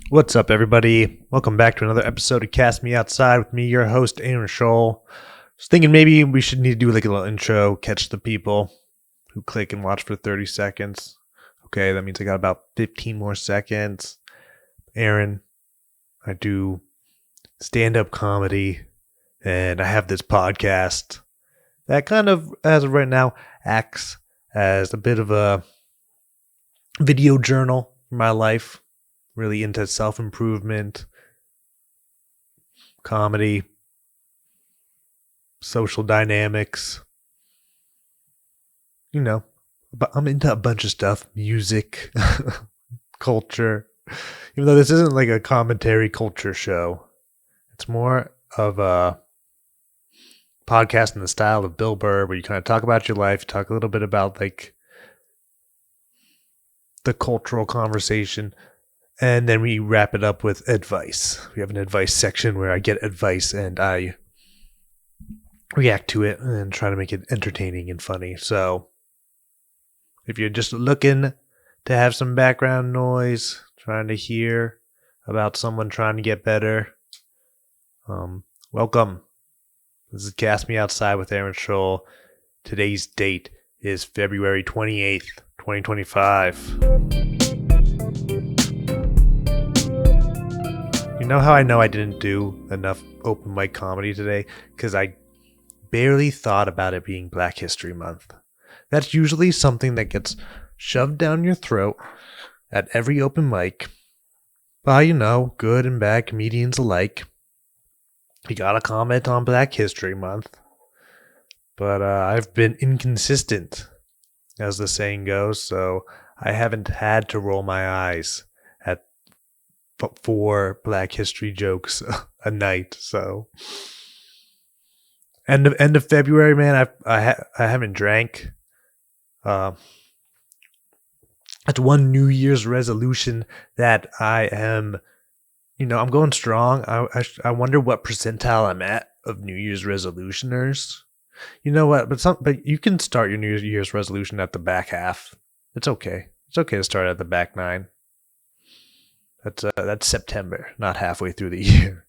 What's up, everybody? Welcome back to another episode of Cast Me Outside with me, your host, Aaron Scholl. Just thinking maybe we should need to do like a little intro, catch the people who click and watch for 30 seconds. Okay, that means I got about 15 more seconds. Aaron, I do stand-up comedy, and I have this podcast that kind of, as of right now, acts as a bit of a video journal for my life. Really into self-improvement, comedy, social dynamics. You know, but I'm into a bunch of stuff. Music, culture. Even though this isn't like a commentary culture show. It's more of a podcast in the style of Bill Burr, where you kind of talk about your life, talk a little bit about like the cultural conversation. And then we wrap it up with advice. We have an advice section where I get advice and I react to it and try to make it entertaining and funny. So if you're just looking to have some background noise, trying to hear about someone trying to get better, welcome. This is Cast Me Outside with Aaron Scholl. Today's date is February 28th, 2025. You know how I know I didn't do enough open mic comedy today? Because I barely thought about it being Black History Month. That's usually something that gets shoved down your throat at every open mic by, good and bad comedians alike. You gotta comment on Black History Month. But I've been inconsistent, as the saying goes, so I haven't had to roll my eyes at 4 Black History jokes a night. So end of February, man. I haven't drank. That's one New Year's resolution that I am. I'm going strong. I wonder what percentile I'm at of New Year's resolutioners. You know what? But you can start your New Year's resolution at the back half. It's okay. It's okay to start at the back 9. That's September, not halfway through the year.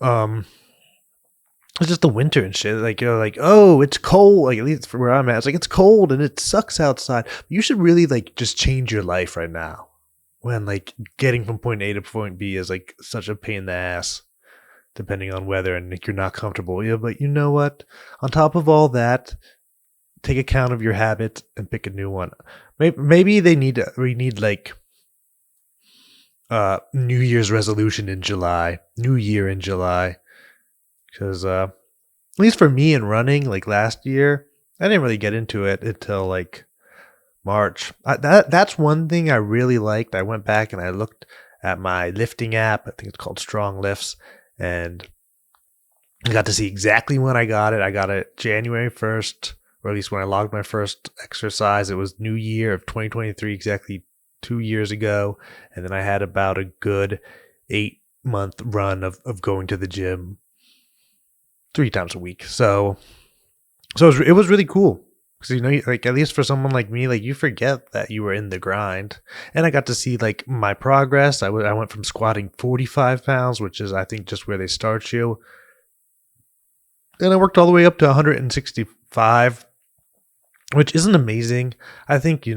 It's just the winter and shit. Like, oh, it's cold. Like, at least for where I'm at, it's like it's cold and it sucks outside. You should really like just change your life right now. When like getting from point A to point B is like such a pain in the ass, depending on weather, and like, you're not comfortable. Yeah, but you know what? On top of all that, take account of your habits and pick a new one. Maybe we need like New Year's resolution in July, New Year in July, because at least for me in running, like last year, I didn't really get into it until like March. That's one thing I really liked. I went back and I looked at my lifting app. I think it's called Strong Lifts, and I got to see exactly when I got it. I got it January 1st, or at least when I logged my first exercise. It was New Year of 2023, exactly 2 years ago. And then I had about a good 8-month run of going to the gym 3 times a week. So it was really cool. Because, like, at least for someone like me, like, you forget that you were in the grind. And I got to see, like, my progress. I went from squatting 45 pounds, which is, I think, just where they start you. And I worked all the way up to 165, which isn't amazing. I think, you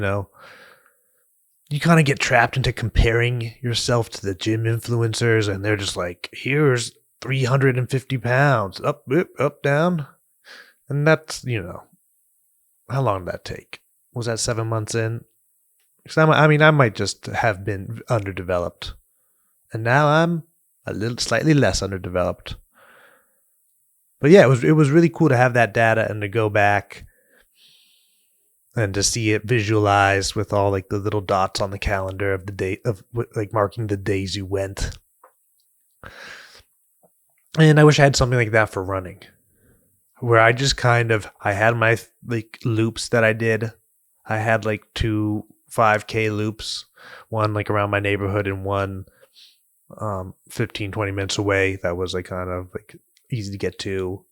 kind of get trapped into comparing yourself to the gym influencers, and they're just like, here's 350 pounds, up, down. And that's, how long did that take? Was that 7 months in? Because I might just have been underdeveloped. And now I'm slightly less underdeveloped. But yeah, it was really cool to have that data and to go back and to see it visualized with all like the little dots on the calendar of the day of like marking the days you went. And I wish I had something like that for running, where I just I had my like loops that I did. I had like 2 5K loops, one like around my neighborhood and one 15-20 minutes away. That was like kind of like easy to get to,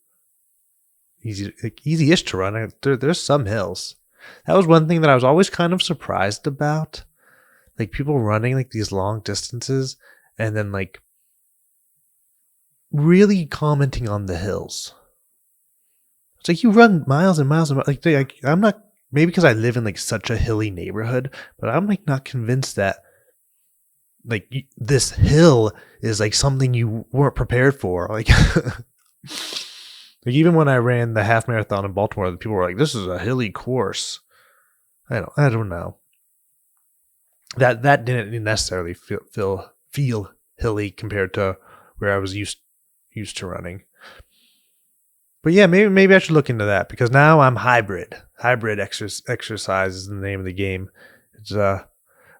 easy-ish to run. There's some hills. That was one thing that I was always kind of surprised about. like people running like these long distances and then like really commenting on the hills. It's like you run miles and miles and miles. Like I'm not, maybe because I live in like such a hilly neighborhood, but I'm like not convinced that like this hill is like something you weren't prepared for. Like, like even when I ran the half marathon in Baltimore, the people were like, "This is a hilly course." I don't know. That didn't necessarily feel hilly compared to where I was used to running. But yeah, maybe I should look into that because now I'm hybrid. Hybrid exercise is the name of the game. It's a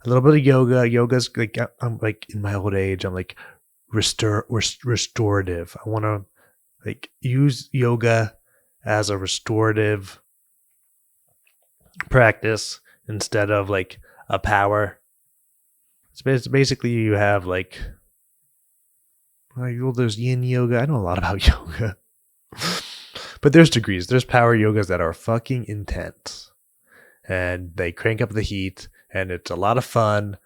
little bit of yoga. Yoga's like I'm like in my old age. I'm like restorative. I want to like use yoga as a restorative practice instead of like a power. It's basically you have like there's yin yoga. I know a lot about yoga. But there's degrees. There's power yogas that are fucking intense. And they crank up the heat. And it's a lot of fun.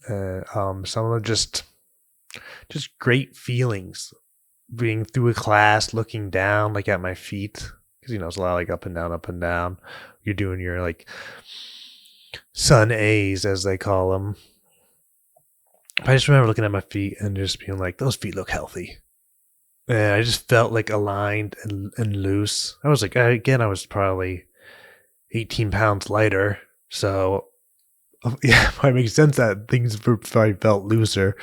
Some of them just great feelings. Being through a class, looking down like at my feet. Because, it's a lot like up and down, up and down. You're doing your like sun A's as they call them. I just remember looking at my feet and just being like, those feet look healthy. And I just felt like aligned and loose. I was like, again, I was probably 18 pounds lighter. So, yeah, it probably makes sense that things probably felt looser.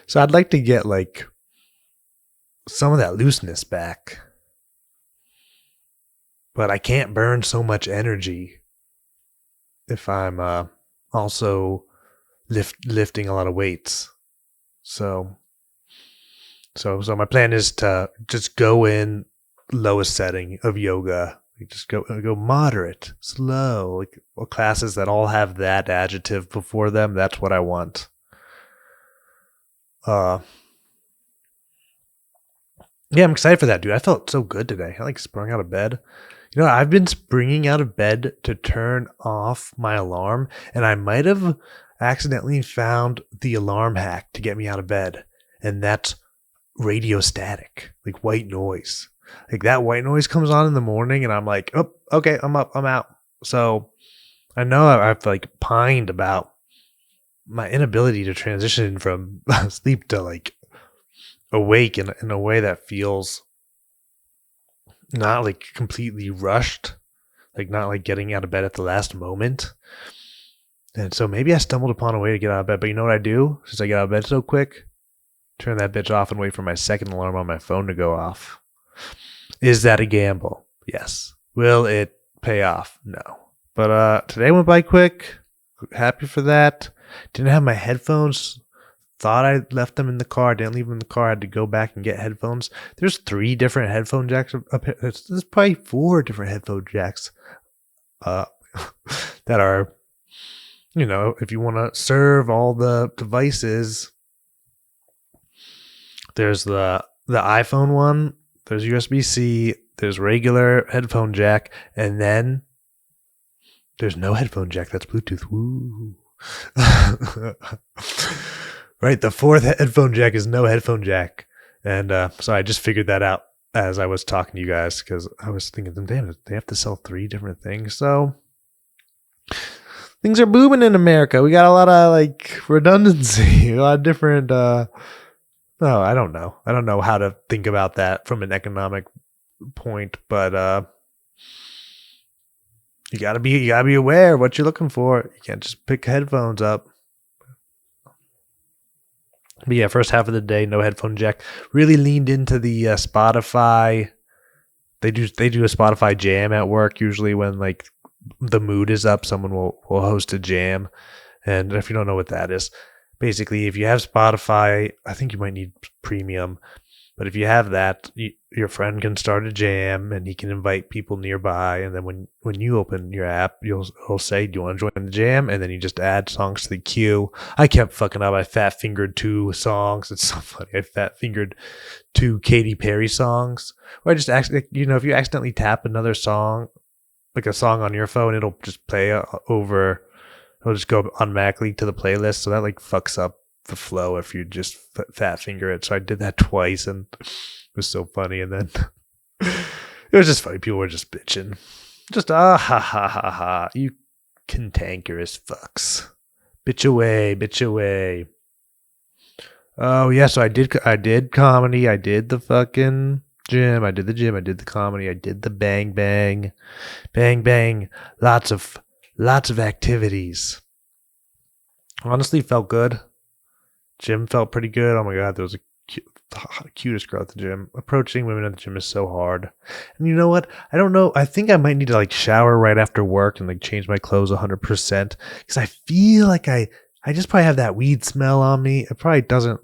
So I'd like to get like some of that looseness back. But I can't burn so much energy if I'm also lifting a lot of weights. So my plan is to just go in lowest setting of yoga. Like just go moderate, slow. Like classes that all have that adjective before them. That's what I want. Yeah, I'm excited for that, dude. I felt so good today. I like sprung out of bed. I've been springing out of bed to turn off my alarm, and I might have accidentally found the alarm hack to get me out of bed, and that's radio static, like white noise. Like that white noise comes on in the morning and I'm like, oh, okay, I'm up, I'm out. So I know I've like pined about my inability to transition from sleep to like awake in a way that feels not like completely rushed, like not like getting out of bed at the last moment. And so maybe I stumbled upon a way to get out of bed, but you know what I do since I get out of bed so quick? Turn that bitch off and wait for my second alarm on my phone to go off. Is that a gamble? Yes. Will it pay off? No. But today went by quick. Happy for that. Didn't have my headphones. Thought I left them in the car. Didn't leave them in the car. I had to go back and get headphones. There's 3 different headphone jacks. There's probably 4 different headphone jacks that are, if you want to serve all the devices. There's the iPhone one, there's USB-C, there's regular headphone jack, and then there's no headphone jack. That's Bluetooth. Woo. Right, the 4th headphone jack is no headphone jack. And so I just figured that out as I was talking to you guys because I was thinking, damn, they have to sell 3 different things. So things are booming in America. We got a lot of like redundancy, a lot of different no, I don't know. I don't know how to think about that from an economic point, but you gotta be aware of what you're looking for. You can't just pick headphones up. But yeah, first half of the day, no headphone jack. Really leaned into the Spotify. They do a Spotify jam at work usually when like the mood is up. Someone will host a jam, and if you don't know what that is. Basically, if you have Spotify, I think you might need premium. But if you have that, your friend can start a jam and he can invite people nearby. And then when you open your app, he'll say, do you want to join the jam? And then you just add songs to the queue. I kept fucking up. I fat fingered 2 songs. It's so funny. I fat fingered 2 Katy Perry songs. Or I just actually, if you accidentally tap another song, like a song on your phone, it'll just play over it'll just go automatically to the playlist. So that like fucks up the flow if you just fat finger it. So I did that twice, and it was so funny. And then it was just funny. People were just bitching, just ha ha ha ha. You cantankerous fucks, bitch away, bitch away. Oh yeah, so I did comedy. I did the fucking gym. I did the gym. I did the comedy. I did the bang bang, bang bang. Lots of activities. Honestly, felt good. Gym felt pretty good. Oh my god, there was the cutest girl at the gym. Approaching women at the gym is so hard. And you know what? I don't know. I think I might need to like shower right after work and like change my clothes 100% because I feel like I just probably have that weed smell on me. It probably doesn't.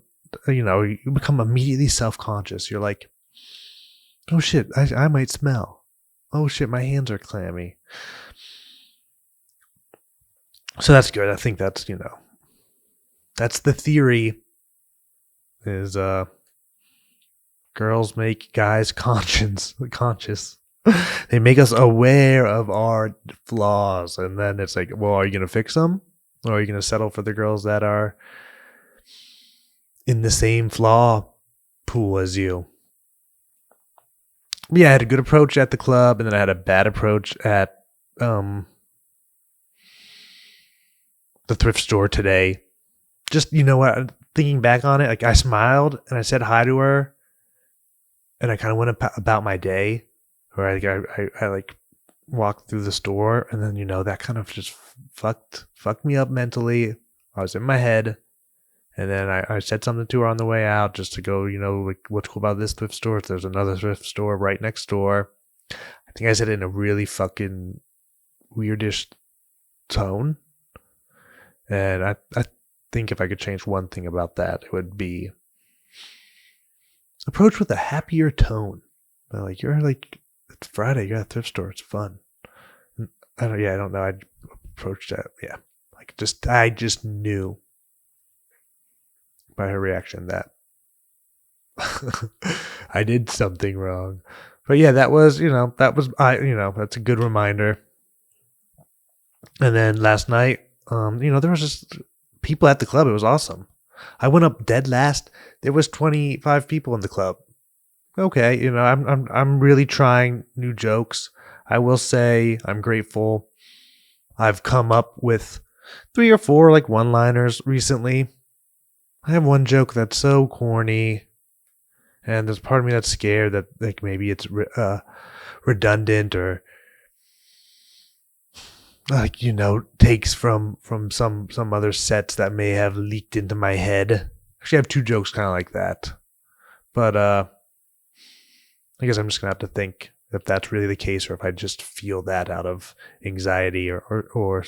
You become immediately self-conscious. You're like, oh shit, I might smell. Oh shit, my hands are clammy. So that's good. I think that's, that's the theory is girls make guys conscious. They make us aware of our flaws. And then it's like, well, are you going to fix them? Or are you going to settle for the girls that are in the same flaw pool as you? Yeah, I had a good approach at the club, and then I had a bad approach at the thrift store today. Just, you know what, thinking back on it, like I smiled and I said hi to her, and I kind of went about my day, or I like walked through the store, and then that kind of just fucked me up mentally. I was in my head. And then I said something to her on the way out just to go, like, what's cool about this thrift store? If there's another thrift store right next door. I think I said it in a really fucking weirdish tone. And I think if I could change one thing about that, it would be approach with a happier tone. Like, you're like, it's Friday, you're at a thrift store, it's fun. And I don't know. I approached that. Yeah. Like, I just knew by her reaction that I did something wrong. But yeah, that's a good reminder. And then last night, there was just people at the club. It was awesome. I went up dead last. There was 25 people in the club. Okay, I'm really trying new jokes. I will say I'm grateful. I've come up with 3 or 4 like one-liners recently. I have one joke that's so corny, and there's part of me that's scared that like maybe it's redundant or like takes from some other sets that may have leaked into my head. Actually, I have 2 jokes kind of like that, but I guess I'm just gonna have to think if that's really the case, or if I just feel that out of anxiety or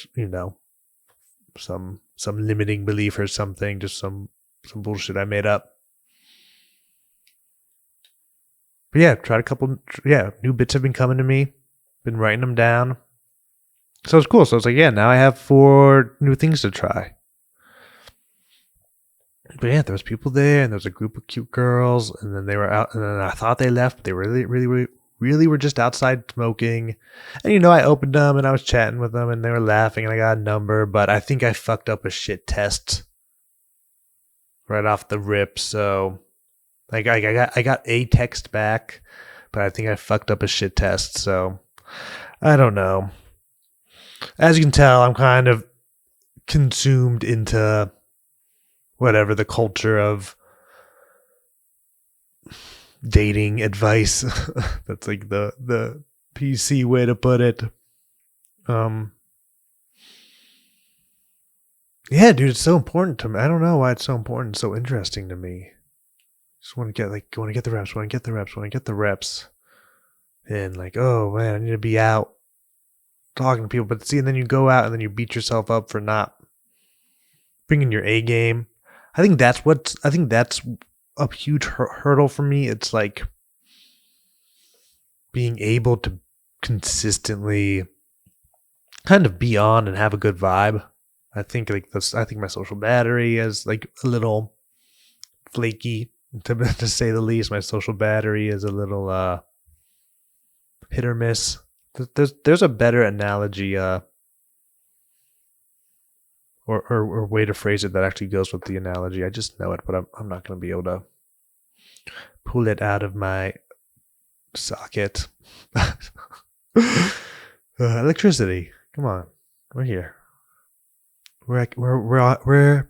some limiting belief or something, just some bullshit I made up. But yeah, tried a couple. Yeah, new bits have been coming to me. Been writing them down. So it's cool. So it's like, yeah, now I have 4 new things to try. But yeah, there was people there, and there was a group of cute girls, and then they were out, and then I thought they left, but they really were just outside smoking. And I opened them, and I was chatting with them, and they were laughing, and I got a number, but I think I fucked up a shit test right off the rip. So like I got a text back, but I think I fucked up a shit test. So I don't know. As you can tell, I'm kind of consumed into whatever the culture of dating advice. That's like the PC way to put it. Yeah, dude, it's so important to me. I don't know why it's so important, so interesting to me. Just want to get the reps. And like, oh man, I need to be out talking to people. But see, and then you go out and then you beat yourself up for not bringing your A game. I think that's a huge hurdle for me. It's like being able to consistently kind of be on and have a good vibe. I think my social battery is like a little flaky, to say the least. My social battery is a little hit or miss. There's a better analogy. or way to phrase it that actually goes with the analogy. I just know it, but I'm not going to be able to pull it out of my socket. Electricity. Come on, we're here. We're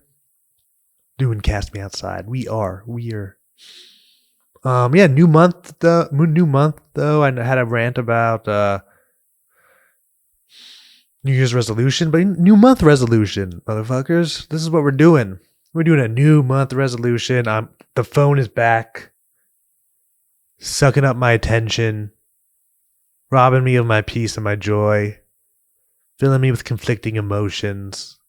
doing Cast Me Outside. We are. Yeah, new month though. I had a rant about New Year's resolution, but new month resolution, motherfuckers. This is what we're doing. We're doing a new month resolution. The phone is back, sucking up my attention, robbing me of my peace and my joy, filling me with conflicting emotions.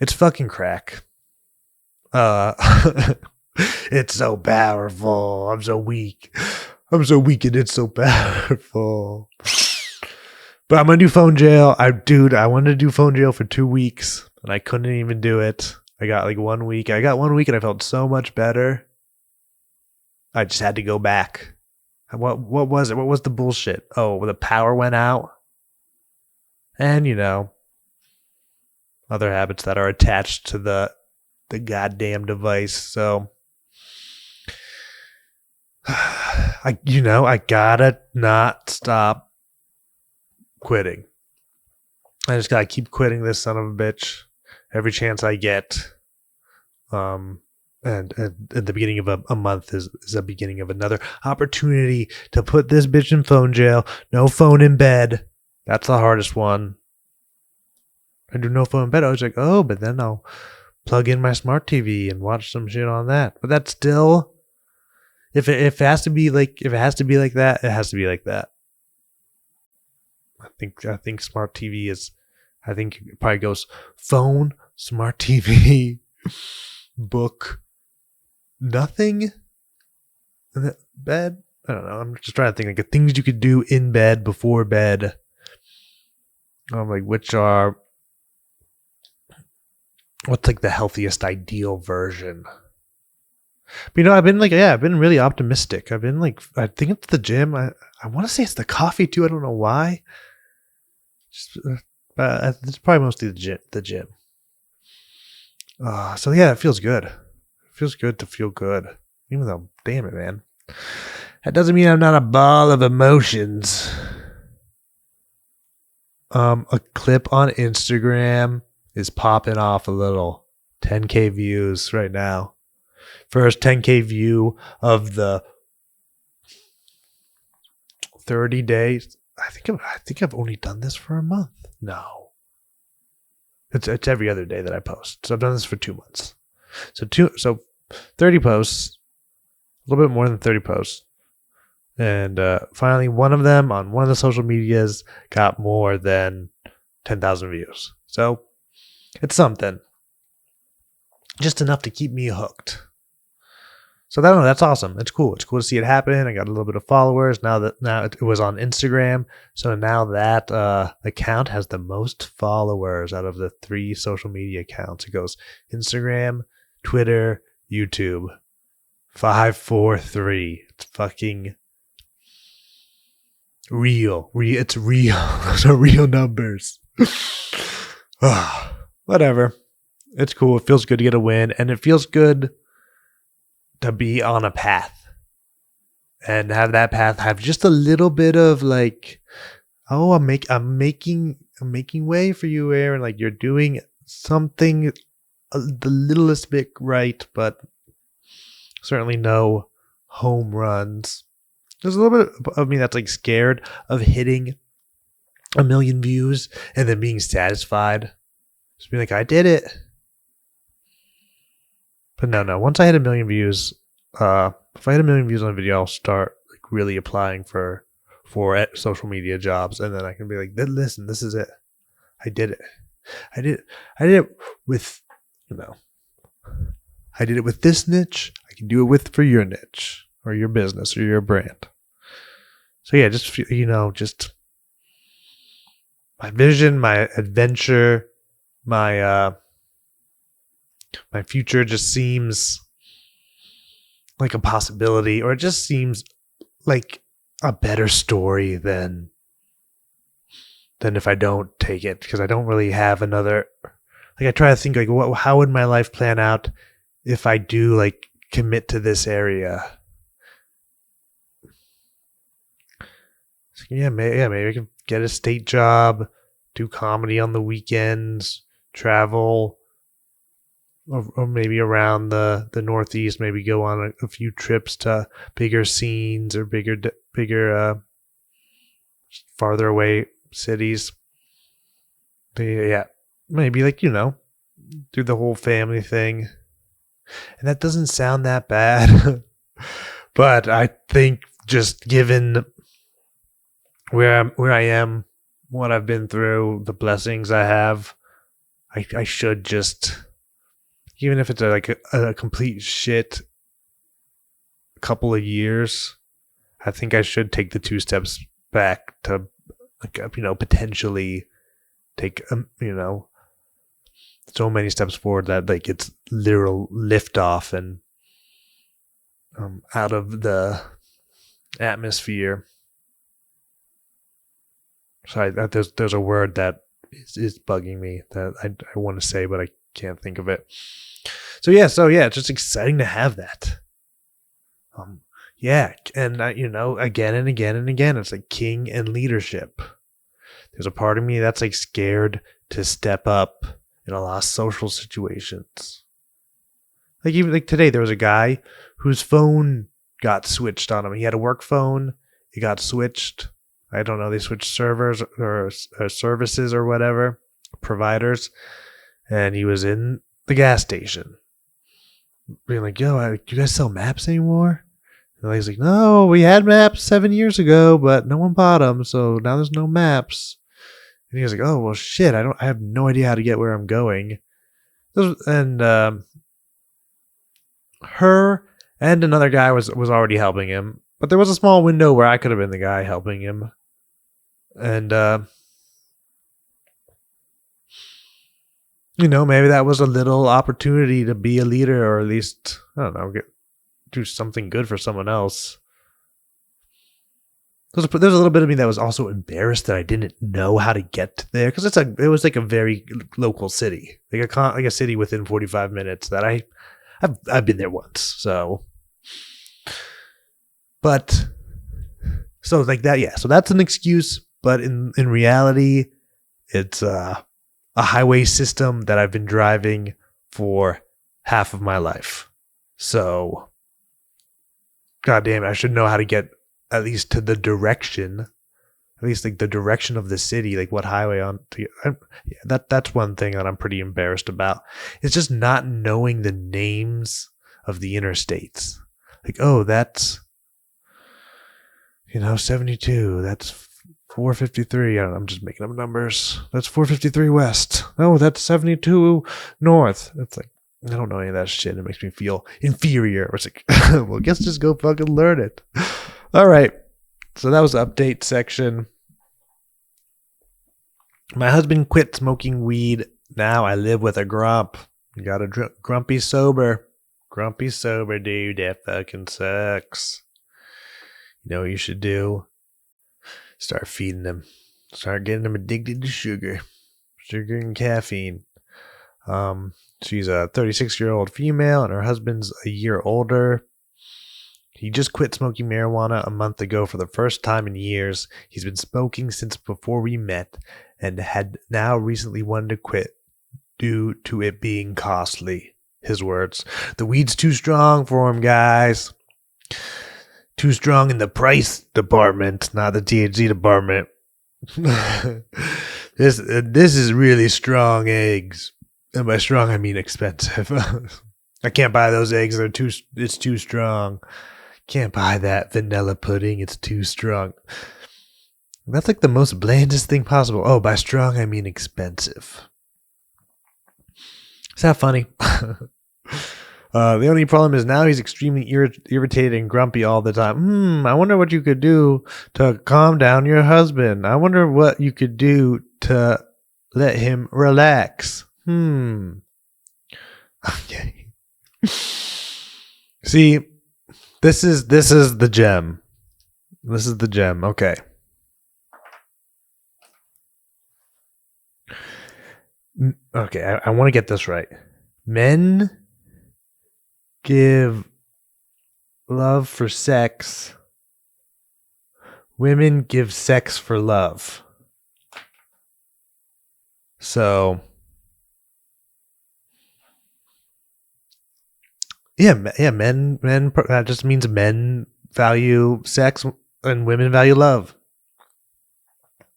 It's fucking crack. It's so powerful. I'm so weak and it's so powerful. But I'm gonna do phone jail. I wanted to do phone jail for 2 weeks and I couldn't even do it. I got like 1 week. I got 1 week and I felt so much better. I just had to go back. What was it? What was the bullshit? Oh, the power went out. And other habits that are attached to the goddamn device. So I gotta not stop quitting. I just gotta keep quitting this son of a bitch every chance I get. And at the beginning of a month is the beginning of another opportunity to put this bitch in phone jail. No phone in bed. That's the hardest one. I do no phone in bed. I was like, oh, but then I'll plug in my smart TV and watch some shit on that. But that's still, if it has to be like that, it has to be like that. I think smart TV is. I think it probably goes phone, smart TV, book, nothing, and then bed. I don't know. I'm just trying to think like things you could do in bed before bed. Which are. What's like the healthiest ideal version? But I've been really optimistic. I've been like, I think it's the gym. I want to say it's the coffee too. I don't know why. It's probably mostly the gym. So yeah, it feels good. It feels good to feel good. Even though, damn it, man. That doesn't mean I'm not a ball of emotions. A clip on Instagram is popping off a little. 10K views right now. First 10K view of the 30 days. I think I've only done this for a month. No. It's every other day that I post. So I've done this for 2 months. So 30 posts. A little bit more than 30 posts. And finally one of them on one of the social medias got more than 10,000 views. So it's something. Just enough to keep me hooked. So that's awesome. It's cool. It's cool to see it happen. I got a little bit of followers. Now it was on Instagram. So now that account has the most followers out of the 3 social media accounts. It goes Instagram, Twitter, YouTube. 5, 4, 3. It's fucking real. It's real. Those are real numbers. Whatever. It's cool. It feels good to get a win, and it feels good to be on a path and have that path have just a little bit of like, oh, I'm making way for you, Aaron. Like you're doing something the littlest bit right, but certainly no home runs. There's a little bit of me that's like scared of hitting 1 million views and then being satisfied. Just being like, I did it. But no. Once I hit 1 million views, if I hit 1 million views on a video, I'll start like really applying for social media jobs, and then I can be like, listen, this is it. I did it. I did it with, I did it with this niche. I can do it for your niche or your business or your brand. So yeah, just my vision, my adventure, my future just seems like a possibility, or it just seems like a better story than than if I don't take it, because I don't really have another. Like I try to think like, how would my life plan out if I do like commit to this area? So, maybe I can get a state job, do comedy on the weekends, travel, or maybe around the Northeast. Maybe go on a few trips to bigger scenes or bigger farther away cities. But yeah, maybe like do the whole family thing, and that doesn't sound that bad. But I think just given where I am, what I've been through, the blessings I have, I should just, even if it's a complete shit couple of years, I think I should take the 2 steps back to potentially take so many steps forward that like it's literal lift off and out of the atmosphere. Sorry, there's a word that is bugging me that I want to say, but I can't think of it. So yeah, it's just exciting to have that. And again and again and again, it's like king and leadership. There's a part of me that's like scared to step up in a lot of social situations. Like even like today, there was a guy whose phone got switched on him. He had a work phone. It got switched. I don't know. They switched servers or services or whatever, providers. And he was in the gas station being like, yo, do you guys sell maps anymore? And he's like, no, we had maps 7 years ago, but no one bought them. So now there's no maps. And he was like, oh, well, shit. I have no idea how to get where I'm going. And her and another guy was already helping him. But there was a small window where I could have been the guy helping him. And, maybe that was a little opportunity to be a leader, or at least, I don't know, do something good for someone else. There's a little bit of me that was also embarrassed that I didn't know how to get there, because it was like a very local city, like a city within 45 minutes that I've been there once. So, but so like that, yeah. So that's an excuse. But in reality, it's a highway system that I've been driving for half of my life. So, goddamn, I should know how to get at least to the direction, at least like the direction of the city, like what highway on to. That's one thing that I'm pretty embarrassed about. It's just not knowing the names of the interstates. Like, oh, that's 72. That's 453. I'm just making up numbers. That's 453 west. Oh, that's 72 north. It's like, I don't know any of that shit. It makes me feel inferior. It's like, well, I guess just go fucking learn it. All right. So that was the update section. My husband quit smoking weed. Now I live with a grump. You got a grumpy sober. Grumpy sober, dude. That fucking sucks. You know what you should do? Start feeding them. Start getting them addicted to sugar and caffeine. She's a 36-year-old female, and her husband's a year older. He just quit smoking marijuana a month ago for the first time in years. He's been smoking since before we met, and had now recently wanted to quit due to it being costly. His words: "The weed's too strong for him, guys. Too strong in the price department, not the THC department. This is really strong eggs. And by strong, I mean expensive. I can't buy those eggs. It's too strong. Can't buy that vanilla pudding. It's too strong." That's like the most blandest thing possible. Oh, by strong, I mean expensive. Is that funny? The only problem is now he's extremely irritated and grumpy all the time. I wonder what you could do to calm down your husband. I wonder what you could do to let him relax. Okay. See, this is the gem. This is the gem. Okay. Okay, I want to get this right. Men give love for sex. Women give sex for love. So, men. That just means men value sex and women value love.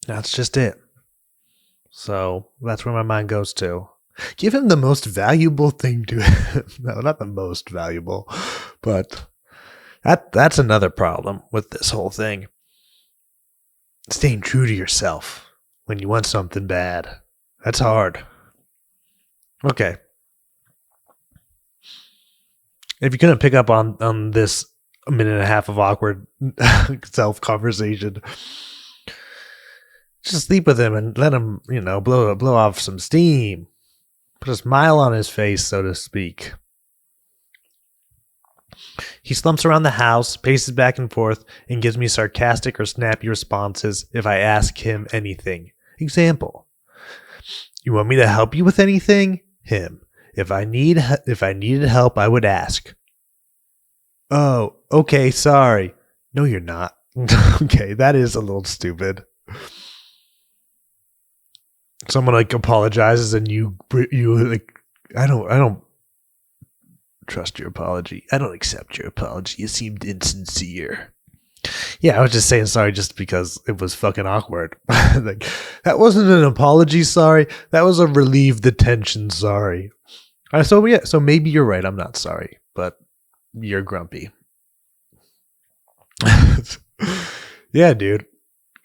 That's just it. So that's where my mind goes to. Give him the most valuable thing to him. No, not the most valuable, but that's another problem with this whole thing. Staying true to yourself when you want something bad. That's hard. Okay. If you couldn't pick up on this a minute and a half of awkward self-conversation, just sleep with him and let him, blow off some steam. Put a smile on his face, so to speak. He slumps around the house, paces back and forth, and gives me sarcastic or snappy responses if I ask him anything. Example. You want me to help you with anything? Him. If I needed help, I would ask. Oh, okay, sorry. No, you're not. Okay, that is a little stupid. Someone apologizes and you I don't trust your apology. I don't accept your apology. You seemed insincere. Yeah, I was just saying sorry just because it was fucking awkward. That wasn't an apology sorry. That was a relieve the tension sorry. So maybe you're right. I'm not sorry, but you're grumpy. Yeah, dude.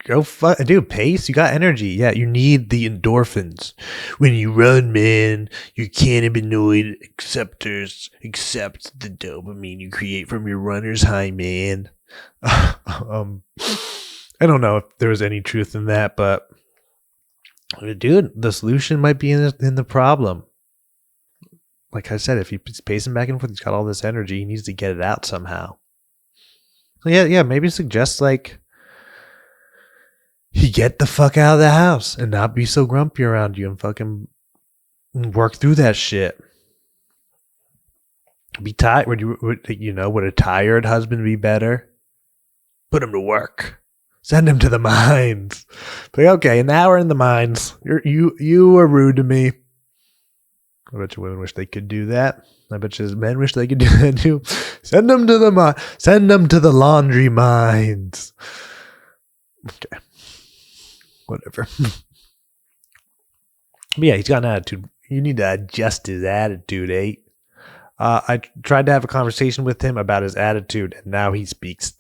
Dude, pace. You got energy. Yeah, you need the endorphins. When you run, man, your cannabinoid acceptors accept the dopamine you create from your runner's high, man. I don't know if there was any truth in that, but dude, the solution might be in the problem. Like I said, if he's pacing back and forth, he's got all this energy. He needs to get it out somehow. So yeah, maybe suggest he get the fuck out of the house and not be so grumpy around you and fucking work through that shit. Be tired. Would a tired husband be better? Put him to work. Send him to the mines. But okay, an hour in the mines. You were rude to me. I bet you women wish they could do that. I bet you men wish they could do that too. Send them to the laundry mines. Okay. Whatever. But yeah, he's got an attitude. You need to adjust his attitude, eh? I tried to have a conversation with him about his attitude, and now he speaks.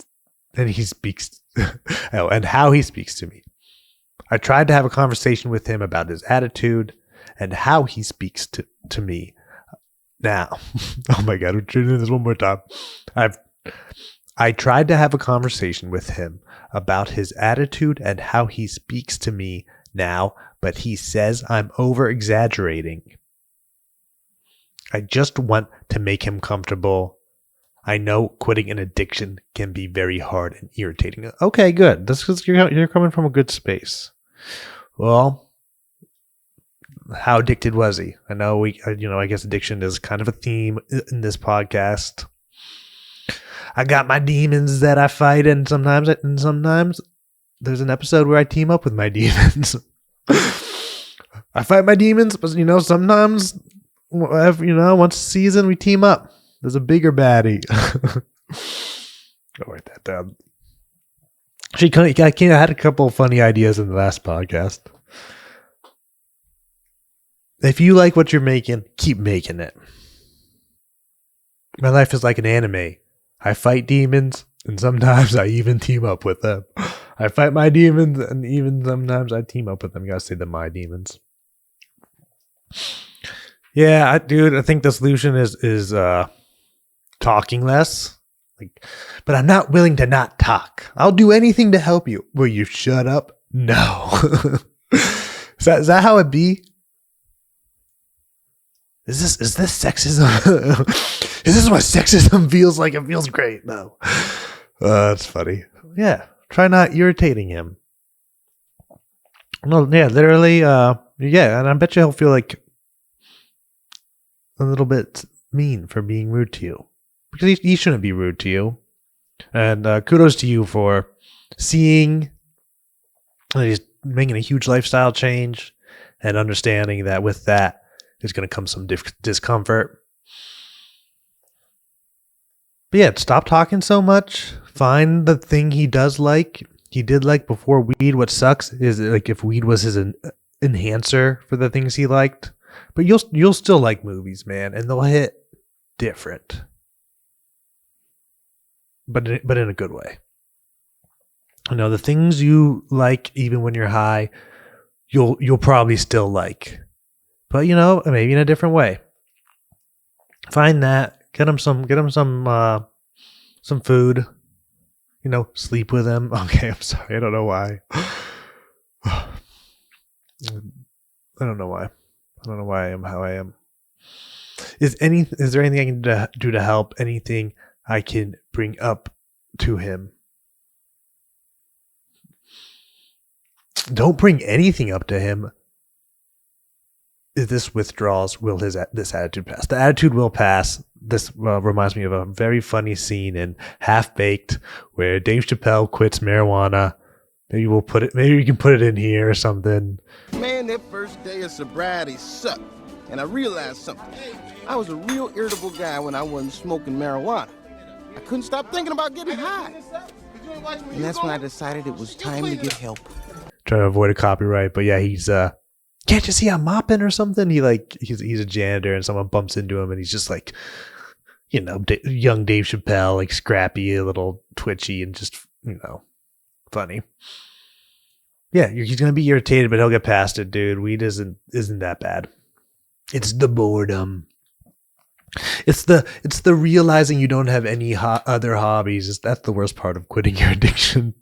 And he speaks. And how he speaks to me. I tried to have a conversation with him about his attitude and how he speaks to me. Now, oh my God, we're doing this one more time. I tried to have a conversation with him about his attitude and how he speaks to me now, but he says I'm over-exaggerating. I just want to make him comfortable. I know quitting an addiction can be very hard and irritating. Okay, good. This is you're coming from a good space. Well, how addicted was he? I know I guess addiction is kind of a theme in this podcast. I got my demons that I fight, and sometimes there's an episode where I team up with my demons. I fight my demons, but sometimes, once a season we team up. There's a bigger baddie. I'll write that down. I had a couple of funny ideas in the last podcast. If you like what you're making, keep making it. My life is like an anime. I fight demons, and sometimes I even team up with them. I fight my demons, and even sometimes I team up with them. You gotta say they're my demons. Yeah, dude, I think the solution is talking less. But I'm not willing to not talk. I'll do anything to help you. Will you shut up? No. Is that how it be? Is this sexism? Is this what sexism feels like? It feels great. No. That's funny. Yeah. Try not irritating him. No, yeah, literally, Yeah, and I bet you he'll feel like a little bit mean for being rude to you, because he shouldn't be rude to you. And kudos to you for seeing that he's making a huge lifestyle change and understanding that with that is going to come some discomfort. But yeah, stop talking so much. Find the thing he does like. He did like before weed. What sucks is like if weed was his enhancer for the things he liked. But you'll still like movies, man, and they'll hit different. But in a good way. You know, the things you like even when you're high, you'll probably still like. But you know, maybe in a different way. Find that. Get him some food. You know, sleep with him. Okay, I'm sorry. I don't know why. I don't know why. I don't know why I am how I am. Is there anything I can do to help? Anything I can bring up to him? Don't bring anything up to him. If this withdraws, will this attitude pass? The attitude will pass. This reminds me of a very funny scene in Half Baked where Dave Chappelle quits marijuana. Maybe we can put it in here or something. Man, that first day of sobriety sucked, and I realized something. I was a real irritable guy when I wasn't smoking marijuana. I couldn't stop thinking about getting high. And that's when I decided it was time to get help. Trying to avoid a copyright, but yeah, he's can't you see I'm mopping or something? He's a janitor and someone bumps into him and he's just like, you know, young Dave Chappelle, like scrappy, a little twitchy and just, you know, funny. Yeah, he's gonna be irritated, but he'll get past it, dude. Weed isn't that bad. It's the boredom. It's the realizing you don't have any other hobbies. That's the worst part of quitting your addiction.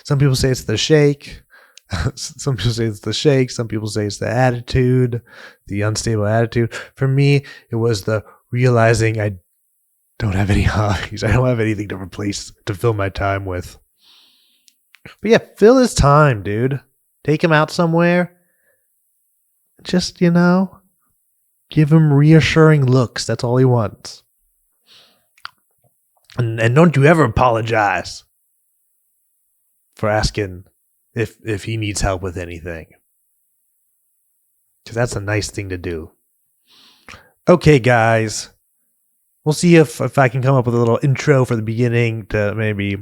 Some people say it's the shake. Some people say it's the shake. Some people say it's the attitude, the unstable attitude. For me, it was the realizing I don't have any hobbies. I don't have anything to fill my time with. But yeah, fill his time, dude. Take him out somewhere. Just, you know, give him reassuring looks. That's all he wants. And don't you ever apologize for asking if he needs help with anything. Because that's a nice thing to do. Okay, guys. We'll see if I can come up with a little intro for the beginning to maybe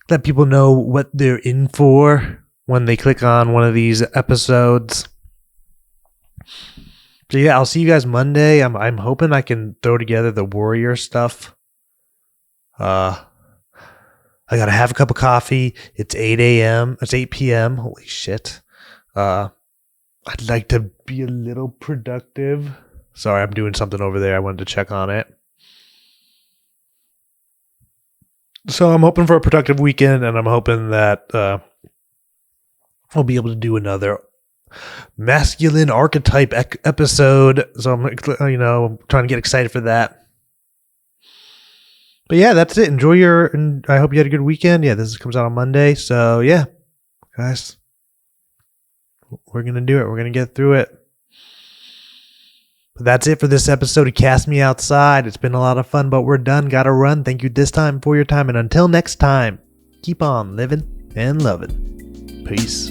let people know what they're in for when they click on one of these episodes. So yeah, I'll see you guys Monday. I'm hoping I can throw together the Warrior stuff. I gotta have a cup of coffee. It's 8 a.m. It's 8 p.m. Holy shit. I'd like to be a little productive. Sorry, I'm doing something over there. I wanted to check on it. So I'm hoping for a productive weekend, and I'm hoping that I'll be able to do another masculine archetype episode. So I'm, trying to get excited for that. But yeah, that's it. And I hope you had a good weekend. Yeah, this comes out on Monday. So yeah, guys, we're going to do it. We're going to get through it. But that's it for this episode of Cast Me Outside. It's been a lot of fun, but we're done. Gotta run. Thank you this time for your time. And until next time, keep on living and loving. Peace.